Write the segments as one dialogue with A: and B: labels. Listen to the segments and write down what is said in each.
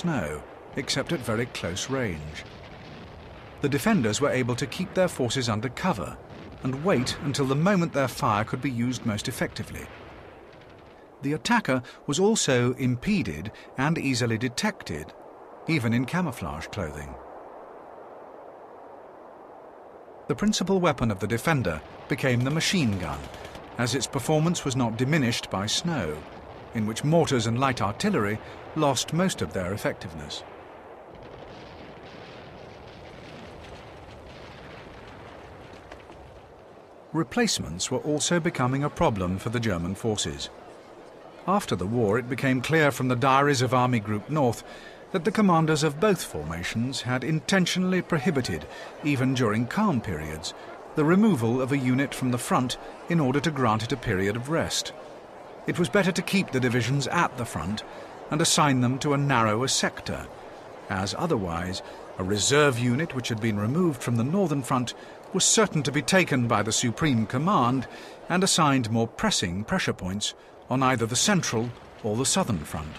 A: snow, except at very close range. The defenders were able to keep their forces under cover and wait until the moment their fire could be used most effectively. The attacker was also impeded and easily detected, even in camouflage clothing. The principal weapon of the defender became the machine gun, as its performance was not diminished by snow, in which mortars and light artillery lost most of their effectiveness. Replacements were also becoming a problem for the German forces. After the war, it became clear from the diaries of Army Group North that the commanders of both formations had intentionally prohibited, even during calm periods, the removal of a unit from the front in order to grant it a period of rest. It was better to keep the divisions at the front and assign them to a narrower sector, as otherwise a reserve unit which had been removed from the northern front was certain to be taken by the Supreme Command and assigned more pressing pressure points on either the central or the southern front.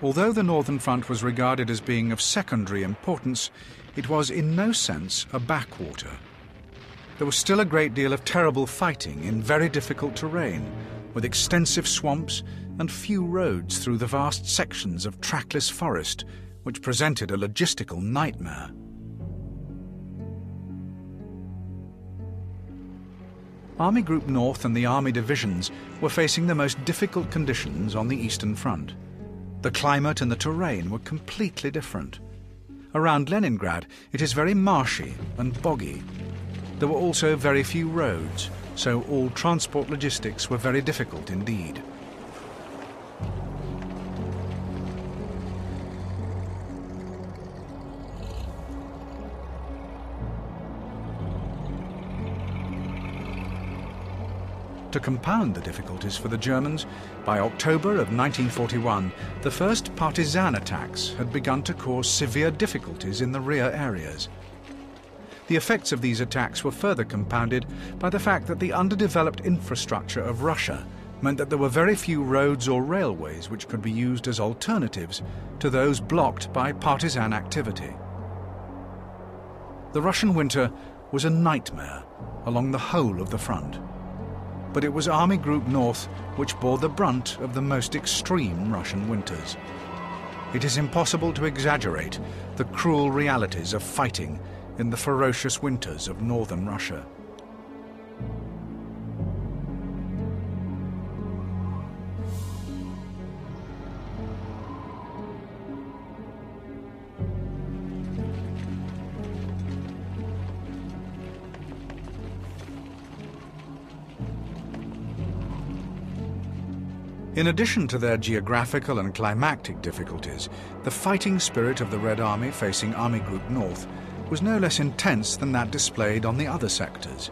A: Although the northern front was regarded as being of secondary importance, it was in no sense a backwater. There was still a great deal of terrible fighting in very difficult terrain, with extensive swamps and few roads through the vast sections of trackless forest, which presented a logistical nightmare. Army Group North and the Army divisions were facing the most difficult conditions on the Eastern Front. The climate and the terrain were completely different. Around Leningrad, it is very marshy and boggy. There were also very few roads, so all transport logistics were very difficult indeed. To compound the difficulties for the Germans, by October of 1941, the first partisan attacks had begun to cause severe difficulties in the rear areas. The effects of these attacks were further compounded by the fact that the underdeveloped infrastructure of Russia meant that there were very few roads or railways which could be used as alternatives to those blocked by partisan activity. The Russian winter was a nightmare along the whole of the front. But it was Army Group North which bore the brunt of the most extreme Russian winters. It is impossible to exaggerate the cruel realities of fighting in the ferocious winters of northern Russia. In addition to their geographical and climatic difficulties, the fighting spirit of the Red Army facing Army Group North was no less intense than that displayed on the other sectors.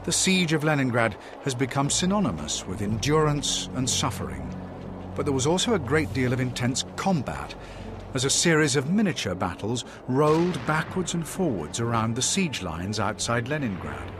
A: The siege of Leningrad has become synonymous with endurance and suffering, but there was also a great deal of intense combat, as a series of miniature battles rolled backwards and forwards around the siege lines outside Leningrad.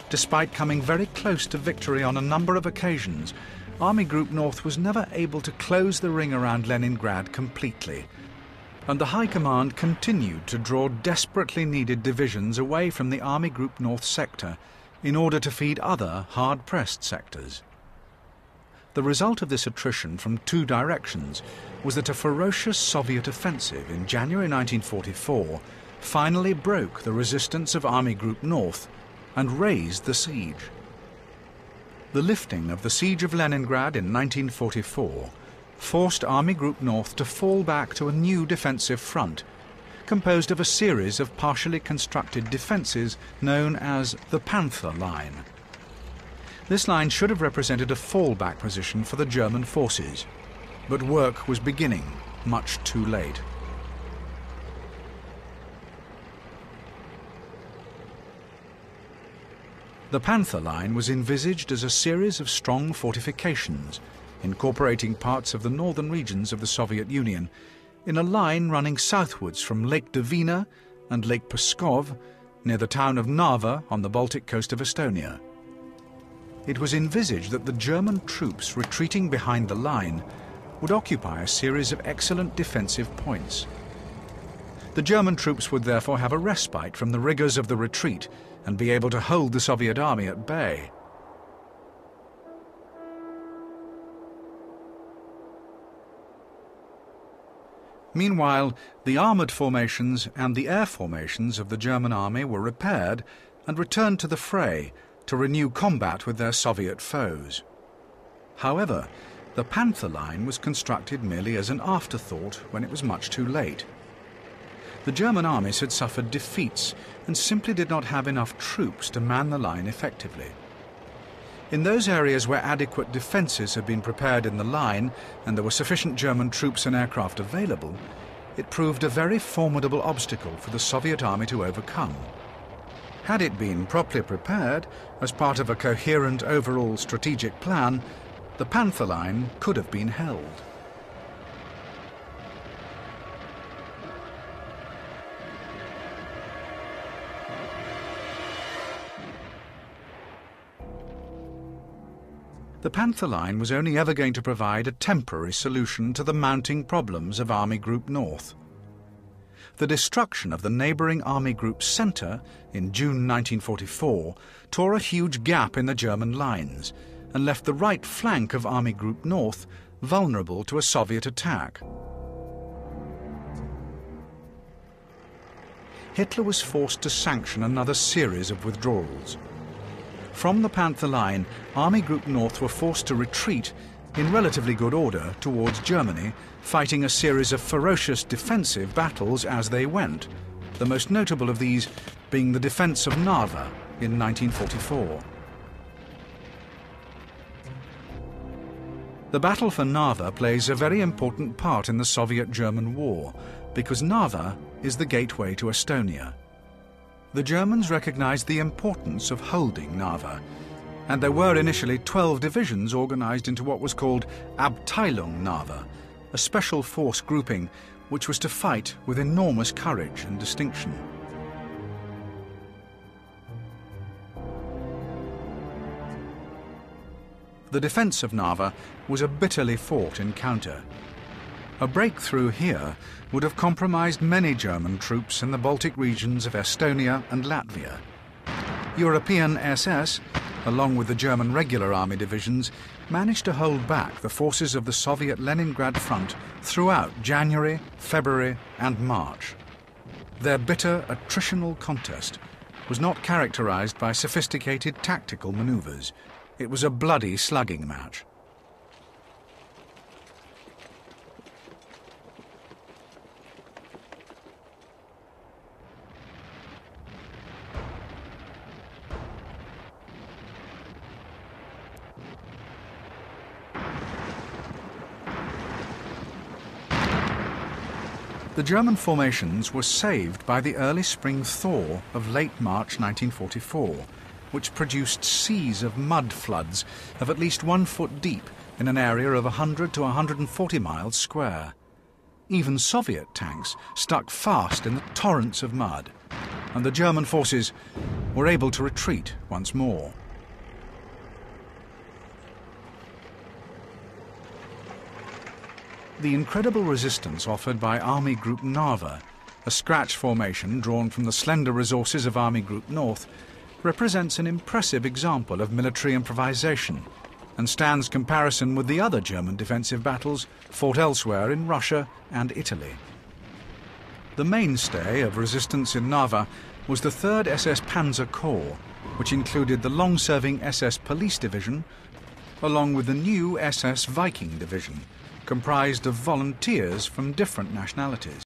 A: Despite coming very close to victory on a number of occasions, Army Group North was never able to close the ring around Leningrad completely, and the High Command continued to draw desperately needed divisions away from the Army Group North sector in order to feed other hard-pressed sectors. The result of this attrition from two directions was that a ferocious Soviet offensive in January 1944 finally broke the resistance of Army Group North and raised the siege. The lifting of the siege of Leningrad in 1944 forced Army Group North to fall back to a new defensive front, composed of a series of partially constructed defences known as the Panther Line. This line should have represented a fallback position for the German forces, but work was beginning much too late. The Panther Line was envisaged as a series of strong fortifications, incorporating parts of the northern regions of the Soviet Union, in a line running southwards from Lake Dvina and Lake Pskov, near the town of Narva on the Baltic coast of Estonia. It was envisaged that the German troops retreating behind the line would occupy a series of excellent defensive points. The German troops would therefore have a respite from the rigours of the retreat and be able to hold the Soviet army at bay. Meanwhile, the armoured formations and the air formations of the German army were repaired and returned to the fray to renew combat with their Soviet foes. However, the Panther Line was constructed merely as an afterthought when it was much too late. The German armies had suffered defeats and simply did not have enough troops to man the line effectively. In those areas where adequate defences had been prepared in the line and there were sufficient German troops and aircraft available, it proved a very formidable obstacle for the Soviet army to overcome. Had it been properly prepared as part of a coherent overall strategic plan, the Panther Line could have been held. The Panther Line was only ever going to provide a temporary solution to the mounting problems of Army Group North. The destruction of the neighbouring Army Group Centre in June 1944 tore a huge gap in the German lines and left the right flank of Army Group North vulnerable to a Soviet attack. Hitler was forced to sanction another series of withdrawals. From the Panther Line, Army Group North were forced to retreat in relatively good order towards Germany, fighting a series of ferocious defensive battles as they went, the most notable of these being the defence of Narva in 1944. The battle for Narva plays a very important part in the Soviet-German war, because Narva is the gateway to Estonia. The Germans recognized the importance of holding Narva, and there were initially 12 divisions organized into what was called Abteilung Narva, a special force grouping which was to fight with enormous courage and distinction. The defense of Narva was a bitterly fought encounter. A breakthrough here would have compromised many German troops in the Baltic regions of Estonia and Latvia. European SS, along with the German regular army divisions, managed to hold back the forces of the Soviet Leningrad front throughout January, February and March. Their bitter attritional contest was not characterized by sophisticated tactical maneuvers. It was a bloody slugging match. The German formations were saved by the early spring thaw of late March 1944, which produced seas of mud floods of at least 1 foot deep in an area of 100 to 140 miles square. Even Soviet tanks stuck fast in the torrents of mud, and the German forces were able to retreat once more. The incredible resistance offered by Army Group Narva, a scratch formation drawn from the slender resources of Army Group North, represents an impressive example of military improvisation and stands comparison with the other German defensive battles fought elsewhere in Russia and Italy. The mainstay of resistance in Narva was the 3rd SS Panzer Corps, which included the long-serving SS Police Division, along with the new SS Viking Division, comprised of volunteers from different nationalities.